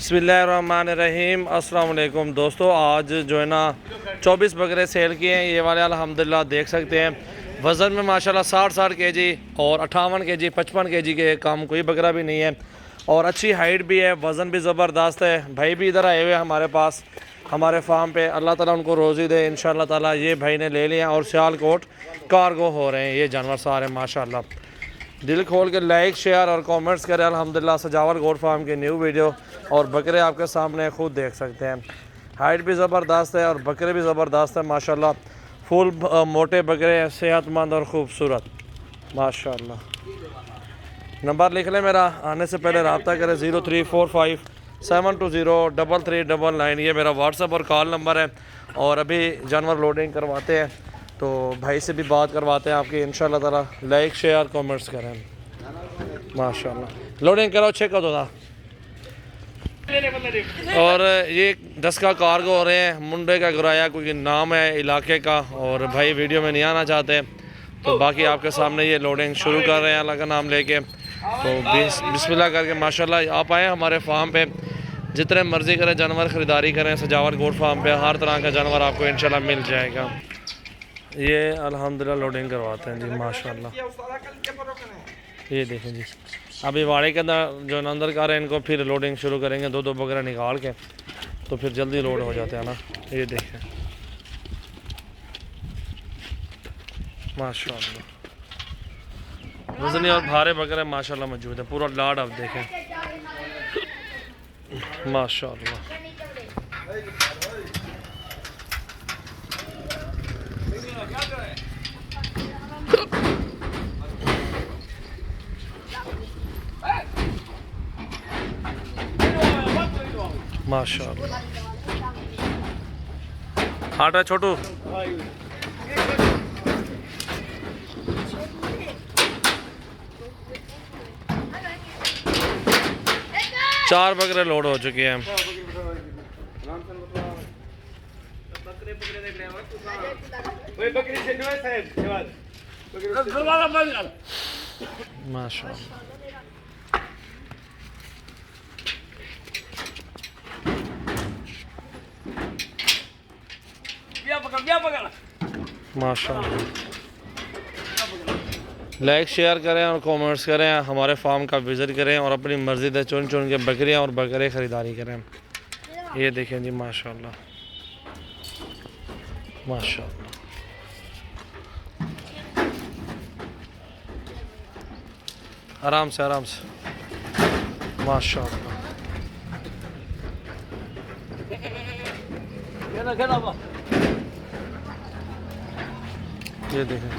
बिस्मिल्लाहिर्रहमानिर्रहीम। अस्सलाम वालेकुम दोस्तों, आज जो है ना 24 बकरे सेल किए हैं। ये वाले अल्हम्दुलिल्लाह देख सकते हैं वज़न में माशाल्लाह 60 केजी और 58 केजी 55 केजी के कम कोई बकरा भी नहीं है और अच्छी हाइट भी है, वज़न भी ज़बरदस्त है। भाई भी इधर आए हुए हैं हमारे पास, हमारे फार्म पे। अल्लाह ताला उनको रोज़ी दे इंशाअल्लाह ताला। ये भाई ने ले लिया और सियालकोट कार्गो हो रहे हैं ये जानवर सारे माशाल्लाह। दिल खोल के लाइक शेयर और कमेंट्स करें। अल्हम्दुलिल्लाह सियालकोट फार्म की न्यू वीडियो और बकरे आपके सामने खुद देख सकते हैं। हाइट भी ज़बरदस्त है और बकरे भी ज़बरदस्त है माशाल्लाह। फुल मोटे बकरे हैं, सेहतमंद और ख़ूबसूरत माशाल्लाह। नंबर लिख लें मेरा, आने से पहले रब्ता करें 03457203399। ये मेरा व्हाट्सएप और कॉल नंबर है। और अभी जानवर लोडिंग करवाते हैं तो भाई से भी बात करवाते हैं आपकी इंशाल्लाह ताला। लाइक शेयर कमेंट्स करें माशाल्लाह। लोडिंग करो, चेक कर दो। और ये 10 का कार्गो हो रहे हैं, मुंडे का गुराया कोई नाम है इलाके का। और भाई वीडियो में नहीं आना चाहते तो बाकी आपके सामने ये लोडिंग शुरू कर रहे हैं अल्लाह का नाम लेके। तो बिस्मिल्लाह करके माशाल्लाह आप आएँ हमारे फार्म पे, जितने मर्ज़ी करें जानवर ख़रीदारी करें। सियालकोट फार्म पे हर तरह का जानवर आपको इंशाल्लाह मिल जाएगा। ये अल्हम्दुलिल्लाह लोडिंग करवाते हैं जी माशाल्लाह। ये देखें जी, अभी वाड़े के अंदर जो अंदर का रहे हैं इनको फिर लोडिंग शुरू करेंगे, दो बकरा निकाल के तो फिर जल्दी लोड हो जाते हैं ना। ये देखें माशाल्लाह, वज़नी और भारे बकरे माशाल्लाह मौजूद है। पूरा लाड आप देखें माशाल्लाह। माशाल्लाह हाट है छोटू। चार बकरे लोड हो चुके हैं। माशाल्लाह माशाल्लाह। लाइक शेयर करें और कमेंट्स करें, हमारे फार्म का विज़िट करें और अपनी मर्ज़ी से चुन के बकरियां और बकरे ख़रीदारी करें। ये देखें जी माशाल्लाह माशाल्लाह। आराम से माशाल्लाह। ये देखें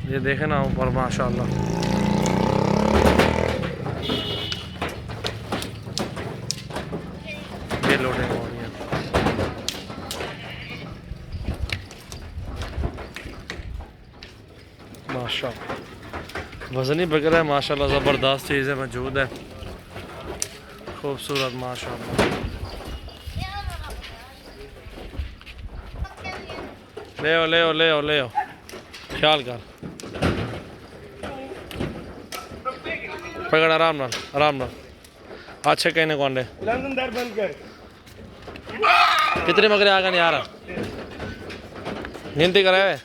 ये देखें ना ऊपर माशाल्लाह। ये लोडिंग हो रही है माशाल्लाह। वज़नी बकरा है माशाल्लाह, ज़बरदस्त चीज़ें मौजूद है, खूबसूरत माशाल्लाह। ले ख्याल कर, पकड़ आराम नाल अच्छे कहने को अंडे। कितने बकरे आ गए यार, गिनती कराए।